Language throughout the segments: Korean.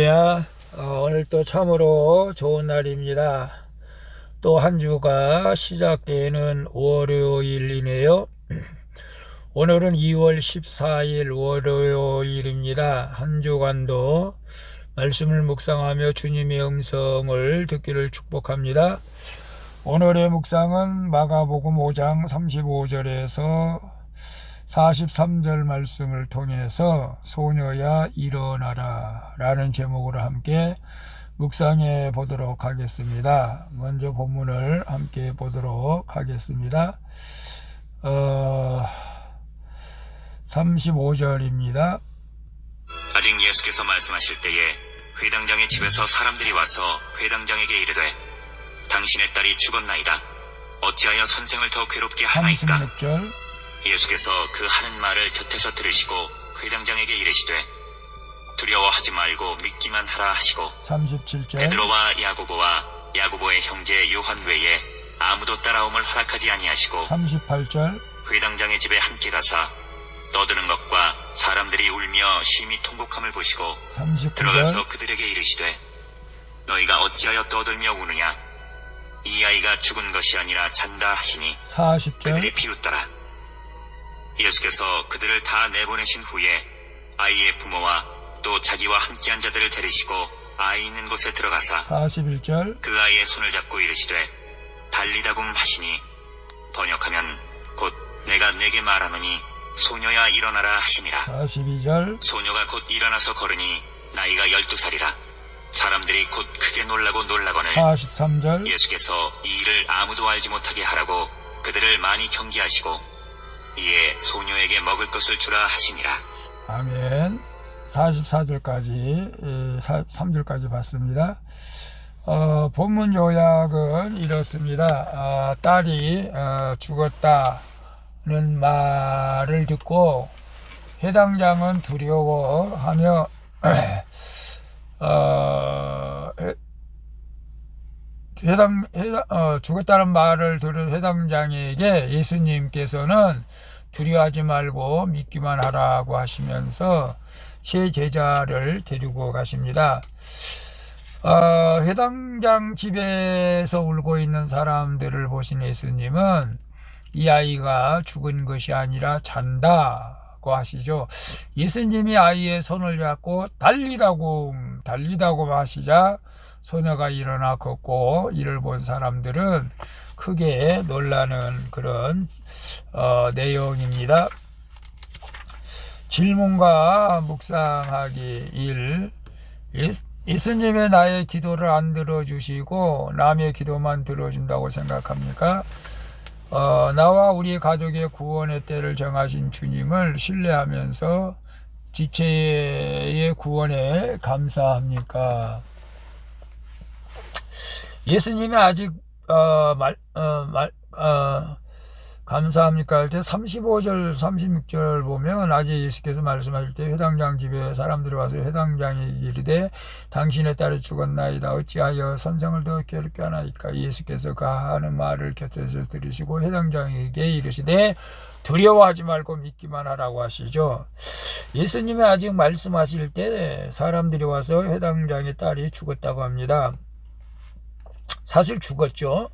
할렐루야. 오늘 또 참으로 좋은 날입니다. 또 한 주가 시작되는 월요일이네요. 오늘은 2월 14일 월요일입니다. 한 주간도 말씀을 묵상하며 주님의 음성을 듣기를 축복합니다. 오늘의 묵상은 마가복음 5장 35절에서 43절 말씀을 통해서 소녀야 일어나라 라는 제목으로 함께 묵상해 보도록 하겠습니다. 먼저 본문을 함께 보도록 하겠습니다. 35절입니다. 아직 예수께서 말씀하실 때에 회당장의 집에서 사람들이 와서 회당장에게 이르되 당신의 딸이 죽었나이다. 어찌하여 선생을 더 괴롭게 하나이까? 36절. 예수께서 그 하는 말을 곁에서 들으시고 회당장에게 이르시되 두려워하지 말고 믿기만 하라 하시고 37절. 베드로와 야고보의 형제 요한 외에 아무도 따라옴을 허락하지 아니하시고 38절. 회당장의 집에 함께 가사 떠드는 것과 사람들이 울며 심히 통곡함을 보시고 39절. 들어가서 그들에게 이르시되 너희가 어찌하여 떠들며 우느냐? 이 아이가 죽은 것이 아니라 잔다 하시니 40절. 그들이 비웃더라. 예수께서 그들을 다 내보내신 후에 아이의 부모와 또 자기와 함께한 자들을 데리시고 아이 있는 곳에 들어가사 41절. 그 아이의 손을 잡고 이르시되 달리다굼 하시니 번역하면 곧 내가 내게 말하노니 소녀야 일어나라 하시니라. 42절. 소녀가 곧 일어나서 걸으니 나이가 12살이라. 사람들이 곧 크게 놀라거늘 43절. 예수께서 이 일을 아무도 알지 못하게 하라고 그들을 많이 경계하시고 이에 소녀에게 먹을 것을 주라 하시니라. 아멘. 44절까지 3절까지 봤습니다. 본문 요약은 이렇습니다. 딸이 죽었다는 말을 듣고 회당장은 두려워하며 죽었다는 말을 들은 회당장에게 예수님께서는 두려워하지 말고 믿기만 하라고 하시면서 세 제자를 데리고 가십니다. 회당장 집에서 울고 있는 사람들을 보신 예수님은 이 아이가 죽은 것이 아니라 잔다고 하시죠. 예수님이 아이의 손을 잡고 달리다고 하시자 소녀가 일어나 걷고 이를 본 사람들은 크게 놀라는 그런 내용입니다. 질문과 묵상하기 1. 예수님의 나의 기도를 안 들어주시고 남의 기도만 들어준다고 생각합니까? 나와 우리 가족의 구원의 때를 정하신 주님을 신뢰하면서 지체의 구원에 감사합니까? 예수님이 아직 감사합니까 할 때 35절 36절 보면 아직 예수께서 말씀하실 때 회당장 집에 사람들이 와서 회당장에게 이르되 당신의 딸이 죽었나이다. 어찌하여 선생을 더 괴롭게 하나이까? 예수께서 그 하는 말을 곁에서 들으시고 회당장에게 이르시되 두려워하지 말고 믿기만 하라고 하시죠. 예수님이 아직 말씀하실 때 사람들이 와서 회당장의 딸이 죽었다고 합니다. 사실 죽었죠.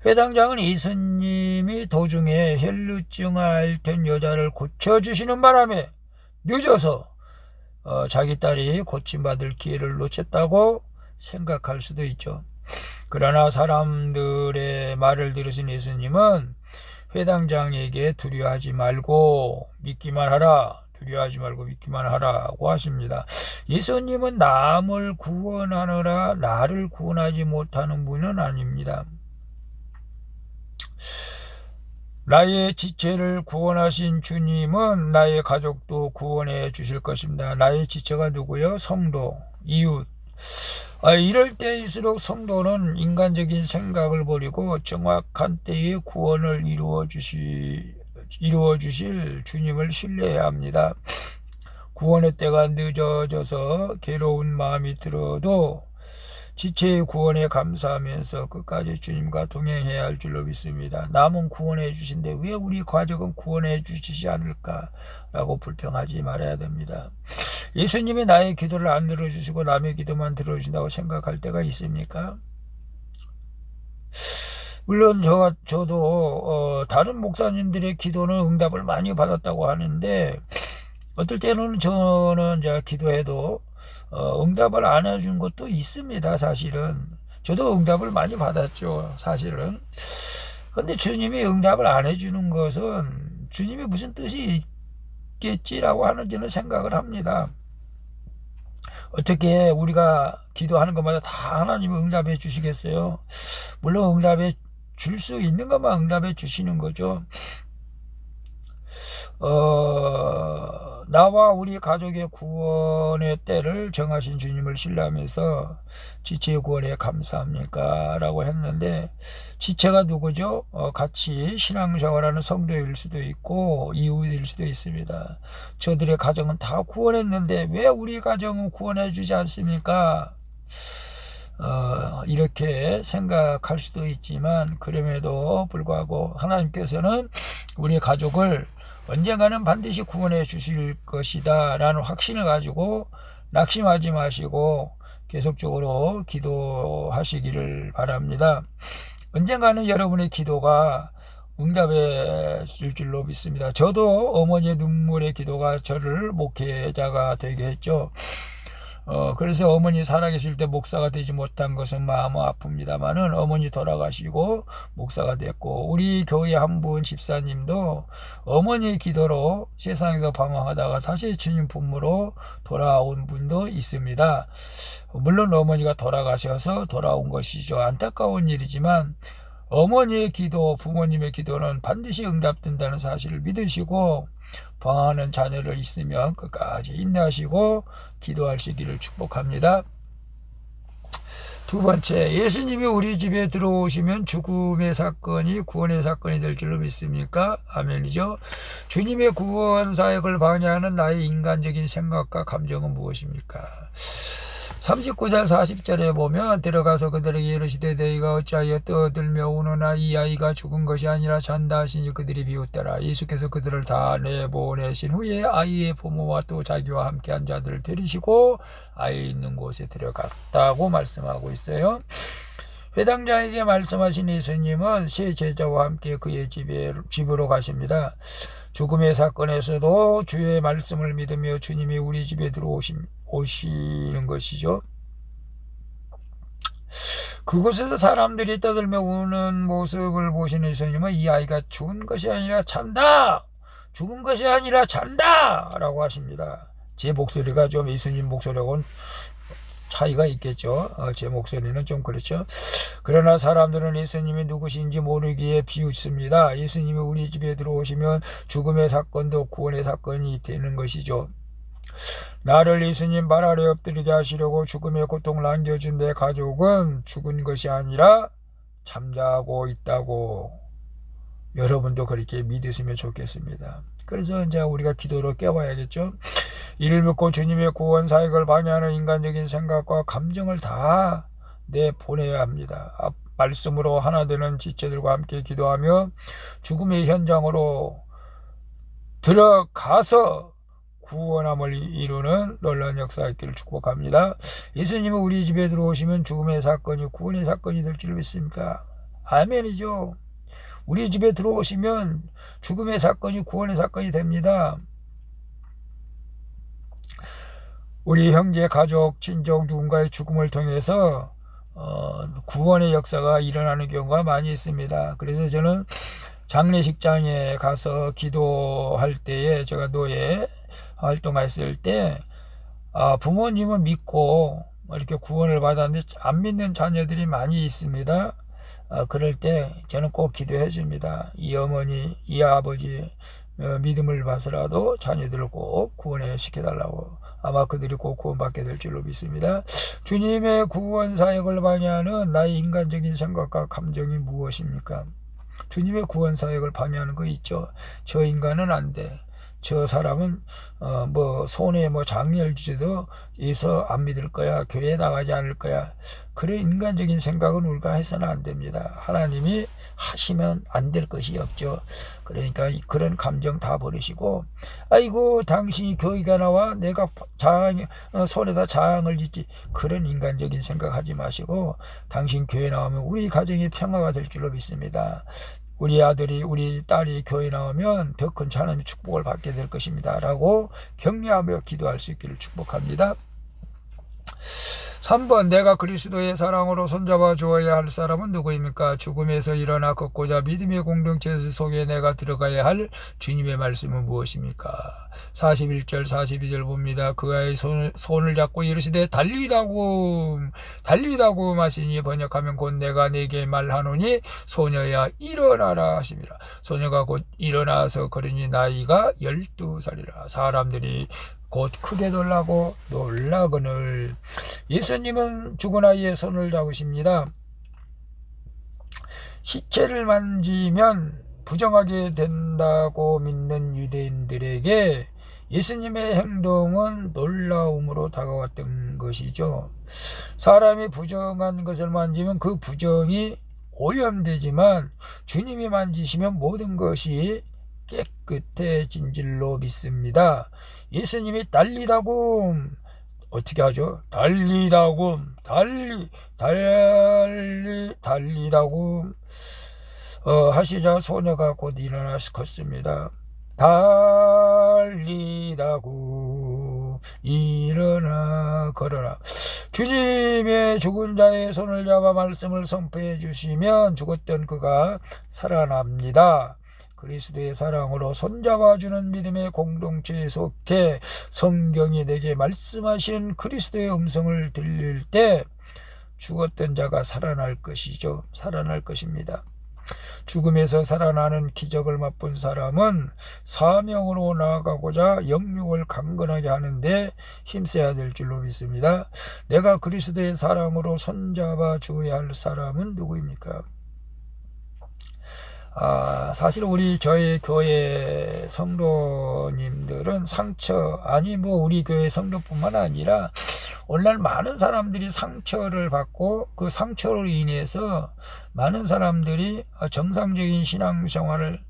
회당장은 예수님이 도중에 혈루증을 앓던 여자를 고쳐주시는 바람에 늦어서 자기 딸이 고침받을 기회를 놓쳤다고 생각할 수도 있죠. 그러나 사람들의 말을 들으신 예수님은 회당장에게 두려워하지 말고 믿기만 하라. 두려워하지 말고 믿기만 하라고 하십니다. 예수님은 남을 구원하느라 나를 구원하지 못하는 분은 아닙니다. 나의 지체를 구원하신 주님은 나의 가족도 구원해 주실 것입니다. 나의 지체가 누구요? 성도, 이웃. 이럴 때일수록 성도는 인간적인 생각을 버리고 정확한 때에 구원을 이루어 주실 주님을 신뢰해야 합니다. 구원의 때가 늦어져서 괴로운 마음이 들어도 지체의 구원에 감사하면서 끝까지 주님과 동행해야 할 줄로 믿습니다. 남은 구원해 주신데 왜 우리 가족은 구원해 주시지 않을까라고 불평하지 말아야 됩니다. 예수님이 나의 기도를 안 들어주시고 남의 기도만 들어주신다고 생각할 때가 있습니까? 물론 저도 다른 목사님들의 기도는 응답을 많이 받았다고 하는데 어떨 때는 저는 이제 기도해도 응답을 안 해준 것도 있습니다. 사실은 저도 응답을 많이 받았죠. 사실은. 근데 주님이 응답을 안 해주는 것은 주님이 무슨 뜻이 있겠지라고 하는 저는 생각을 합니다. 어떻게 우리가 기도하는 것마다 다 하나님이 응답해 주시겠어요? 물론 응답해 줄 수 있는 것만 응답해 주시는 거죠. 나와 우리 가족의 구원의 때를 정하신 주님을 신뢰하면서 지체의 구원에 감사합니까? 라고 했는데 지체가 누구죠? 같이 신앙생활하는 성도일 수도 있고 이웃일 수도 있습니다. 저들의 가정은 다 구원했는데 왜 우리 가정은 구원해 주지 않습니까? 이렇게 생각할 수도 있지만 그럼에도 불구하고 하나님께서는 우리 가족을 언젠가는 반드시 구원해 주실 것이다 라는 확신을 가지고 낙심하지 마시고 계속적으로 기도하시기를 바랍니다. 언젠가는 여러분의 기도가 응답해 줄 줄로 믿습니다. 저도 어머니의 눈물의 기도가 저를 목회자가 되게 했죠. 그래서 어머니 살아계실 때 목사가 되지 못한 것은 마음 아픕니다만은 어머니 돌아가시고 목사가 됐고 우리 교회 한 분 집사님도 어머니의 기도로 세상에서 방황하다가 다시 주님 품으로 돌아온 분도 있습니다. 물론 어머니가 돌아가셔서 돌아온 것이죠. 안타까운 일이지만 어머니의 기도, 부모님의 기도는 반드시 응답된다는 사실을 믿으시고 방황하는 자녀를 있으면 끝까지 인내하시고 기도하시기를 축복합니다. 두 번째, 예수님이 우리 집에 들어오시면 죽음의 사건이 구원의 사건이 될 줄로 믿습니까? 아멘이죠. 주님의 구원 사역을 방해하는 나의 인간적인 생각과 감정은 무엇입니까? 39절 40절에 보면 들어가서 그들에게 이르시되 너희가 어찌하여 떠들며 우느나 이 아이가 죽은 것이 아니라 잔다 하시니 그들이 비웃더라. 예수께서 그들을 다 내보내신 후에 아이의 부모와 또 자기와 함께한 자들을 데리시고 아이 있는 곳에 들어갔다고 말씀하고 있어요. 회당장에게 말씀하신 예수님은 세 제자와 함께 그의 집으로 가십니다. 죽음의 사건에서도 주의 말씀을 믿으며 주님이 우리 집에 오시는 것이죠. 그곳에서 사람들이 떠들며 우는 모습을 보신 예수님은 이 아이가 죽은 것이 아니라 잔다! 죽은 것이 아니라 잔다! 라고 하십니다. 제 목소리가 좀 예수님 목소리하고는 차이가 있겠죠. 제 목소리는 좀 그렇죠. 그러나 사람들은 예수님이 누구신지 모르기에 비웃습니다. 예수님이 우리 집에 들어오시면 죽음의 사건도 구원의 사건이 되는 것이죠. 나를 예수님 발 아래 엎드리게 하시려고 죽음의 고통을 안겨준 내 가족은 죽은 것이 아니라 잠자고 있다고 여러분도 그렇게 믿으시면 좋겠습니다. 그래서 이제 우리가 기도로 깨워야겠죠. 이를 믿고 주님의 구원 사역을 방해하는 인간적인 생각과 감정을 다 내보내야 합니다. 말씀으로 하나 되는 지체들과 함께 기도하며 죽음의 현장으로 들어가서 구원함을 이루는 놀라운 역사가 있기를 축복합니다. 예수님은 우리 집에 들어오시면 죽음의 사건이 구원의 사건이 될 줄 믿습니까? 아멘이죠. 우리 집에 들어오시면 죽음의 사건이 구원의 사건이 됩니다. 우리 형제, 가족, 친족 누군가의 죽음을 통해서 구원의 역사가 일어나는 경우가 많이 있습니다. 그래서 저는 장례식장에 가서 기도할 때에 제가 노예 활동했을 때 부모님은 믿고 이렇게 구원을 받았는데 안 믿는 자녀들이 많이 있습니다. 그럴 때 저는 꼭 기도해 줍니다. 이 어머니, 이 아버지 믿음을 봐서라도 자녀들을 꼭 구원해 시켜달라고. 아마 그들이 꼭 구원받게 될 줄로 믿습니다. 주님의 구원 사역을 방해하는 나의 인간적인 생각과 감정이 무엇입니까? 주님의 구원 사역을 방해하는 거 있죠. 저 인간은 안 돼. 저 사람은 뭐 손에 뭐 장애를 주지도 예수 안 믿을 거야, 교회 나가지 않을 거야, 그런 인간적인 생각은 우리가 해서는 안 됩니다. 하나님이 하시면 안 될 것이 없죠. 그러니까 그런 감정 다 버리시고, 아이고 당신이 교회가 나와 내가 손에다 장을 짓지, 그런 인간적인 생각하지 마시고, 당신 교회 나오면 우리 가정이 평화가 될 줄로 믿습니다. 우리 아들이 우리 딸이 교회 나오면 더 큰 하나님의 축복을 받게 될 것입니다 라고 격려하며 기도할 수 있기를 축복합니다. 3번, 내가 그리스도의 사랑으로 손잡아 주어야 할 사람은 누구입니까? 죽음에서 일어나 걷고자 믿음의 공동체 속에 내가 들어가야 할 주님의 말씀은 무엇입니까? 41절 42절 봅니다. 그의 손을 잡고 이르시되 달리다고 하시니, 번역하면 곧 내가 네게 말하노니 소녀야 일어나라 하십니다. 소녀가 곧 일어나서 걸으니 나이가 12살이라. 사람들이 곧 크게 놀라거늘. 예수님은 죽은 아이의 손을 잡으십니다. 시체를 만지면 부정하게 된다고 믿는 유대인들에게 예수님의 행동은 놀라움으로 다가왔던 것이죠. 사람이 부정한 것을 만지면 그 부정이 오염되지만 주님이 만지시면 모든 것이 깨끗해진 줄로 믿습니다. 예수님이 달리다고 어떻게 하죠? 달리다고 하시자 소녀가 곧 일어나서 걷습니다. 달리다고 일어나 걸어라. 주님의 죽은 자의 손을 잡아 말씀을 선포해 주시면 죽었던 그가 살아납니다. 그리스도의 사랑으로 손잡아주는 믿음의 공동체에 속해 성경이 내게 말씀하시는 그리스도의 음성을 들릴 때 죽었던 자가 살아날 것이죠. 살아날 것입니다. 죽음에서 살아나는 기적을 맛본 사람은 사명으로 나아가고자 영육을 강건하게 하는데 힘써야 될 줄로 믿습니다. 내가 그리스도의 사랑으로 손잡아 주어야 할 사람은 누구입니까? 사실 저희 교회 성도님들은 우리 교회 성도뿐만 아니라 오늘날 많은 사람들이 상처를 받고 그 상처로 인해서 많은 사람들이 정상적인 신앙생활을,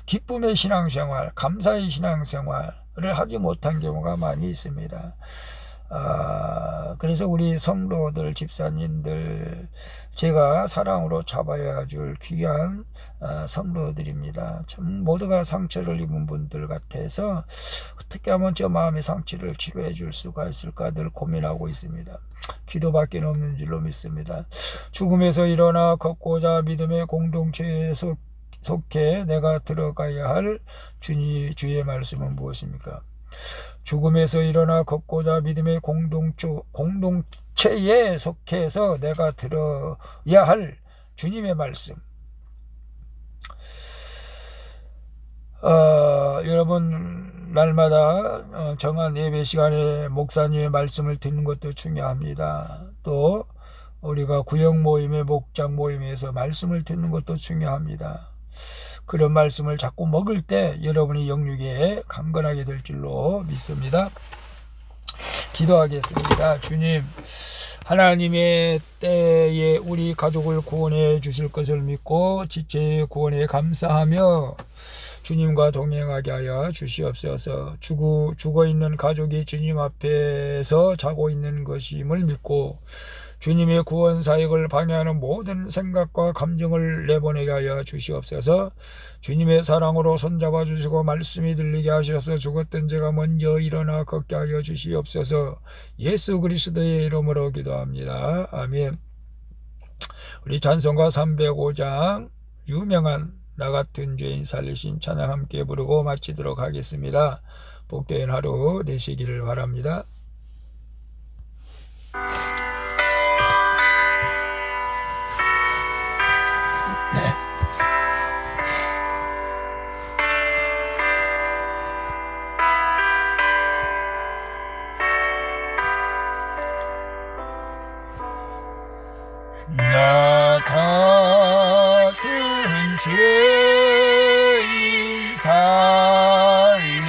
기쁨의 신앙생활, 감사의 신앙생활을 하지 못한 경우가 많이 있습니다. 그래서 우리 성도들, 집사님들, 제가 사랑으로 잡아야 줄 귀한 성도들입니다. 참 모두가 상처를 입은 분들 같아서 어떻게 하면 저 마음의 상처를 치료해 줄 수가 있을까 늘 고민하고 있습니다. 기도밖에 없는 줄로 믿습니다. 죽음에서 일어나 걷고자 믿음의 공동체에 속해 내가 들어가야 할 주의 말씀은 무엇입니까? 죽음에서 일어나 걷고자 믿음의 공동체에 속해서 내가 들어야 할 주님의 말씀. 여러분 날마다 정한 예배 시간에 목사님의 말씀을 듣는 것도 중요합니다. 또 우리가 구역 모임의 목장 모임에서 말씀을 듣는 것도 중요합니다. 그런 말씀을 자꾸 먹을 때 여러분이 영육에 강건하게 될 줄로 믿습니다. 기도하겠습니다. 주님, 하나님의 때에 우리 가족을 구원해 주실 것을 믿고 지체의 구원에 감사하며 주님과 동행하게 하여 주시옵소서. 죽어 있는 가족이 주님 앞에서 자고 있는 것임을 믿고 주님의 구원 사역을 방해하는 모든 생각과 감정을 내보내게 하여 주시옵소서. 주님의 사랑으로 손잡아 주시고 말씀이 들리게 하셔서 죽었던 제가 먼저 일어나 걷게 하여 주시옵소서. 예수 그리스도의 이름으로 기도합니다. 아멘. 우리 찬송가 305장 유명한 나 같은 죄인 살리신 찬양 함께 부르고 마치도록 하겠습니다. 복된 하루 되시기를 바랍니다. 나 같은 죄인 살리신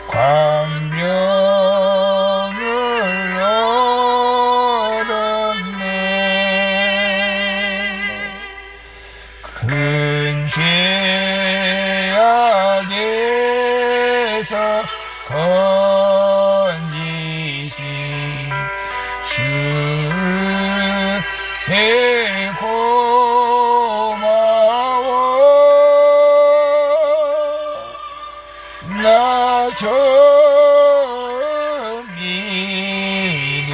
광명을 얻었네. 큰 죄악에서 건지신 주의 고마워. 나 처음 믿은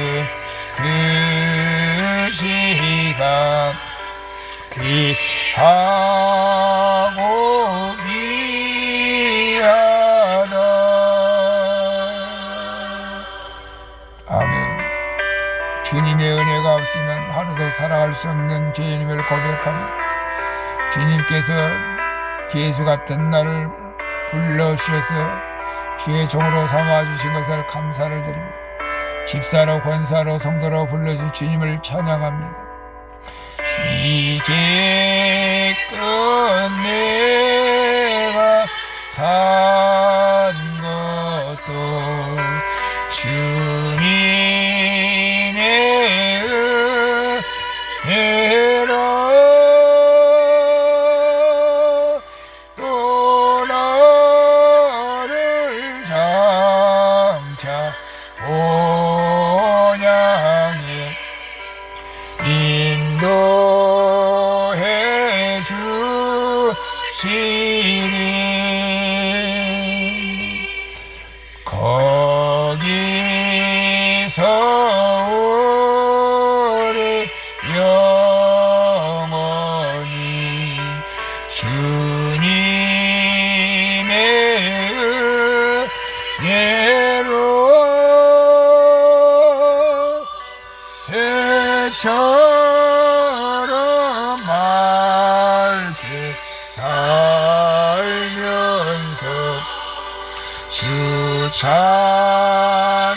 그 시간 귀하고 귀하다. 아멘. 주님의 은혜가 없으면 하루도 살아갈 수 없는 죄인임을 고백합니다. 주님께서 예수 같은 나를 불러주셔서 주의 종으로 삼아주신 것을 감사를 드립니다. 집사로 권사로 성도로 불러주신 주님을 찬양합니다. 이제껏 내가 산 것도 주님의 은혜라. 또 나를 장차 본향에 인도해 주시리. 거기서 우리 영원히 주님의 은혜로 해처럼 맑게 살면서 주 찬양하리라.